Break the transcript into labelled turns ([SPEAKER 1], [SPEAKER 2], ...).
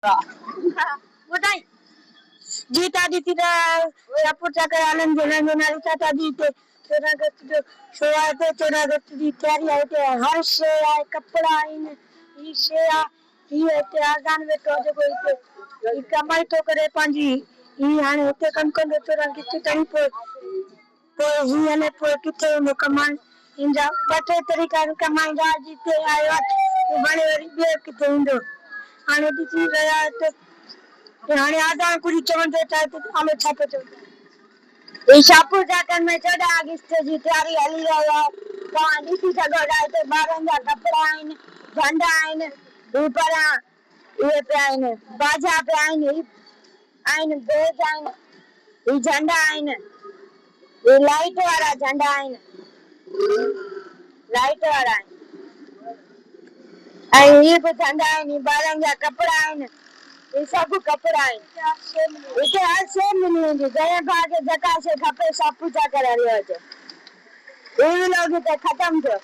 [SPEAKER 1] बताई जीता दी थी सपोर्ट कर आनंद जनन नारी चाचा दी थे 14 अगस्त जो शोआ थे 14 अगस्त दी तैयारी है थे हर शे आए कपड़ा इन ई शे आ ये थे आजान में तो जो कोई थे ई कमाई तो करे पांजी ई हाने होते कम कम तो रंग किते तरी तो ही ने पर किते में कमान इंजा बटे तरीका कमाई जा जीते आयो तो बड़े बड़े किते इंदो हाने दिसी गया तो हाने आधा कुछ चवन देता है तो हमें छापे तो ये शापुर जाकर मैं 14 अगस्त जी तैयारी हली रहा कहां दिसी सगो जाए तो बारंगा कपड़ा आइन झंडा आइन ऊपर ये पे आइन बाजा पे आइन आइन बेज आइन ये झंडा आइन ये लाइट वाला झंडा आइन लाइट वाला आइन ये पे झंडा आइन बारंगा कपड़ा आइन ये सब कपड़ा है इसे हर से मिलेंगे गए भागे जका से खपे सब पूजा कर रहे हो ये लोग तो खत्म थे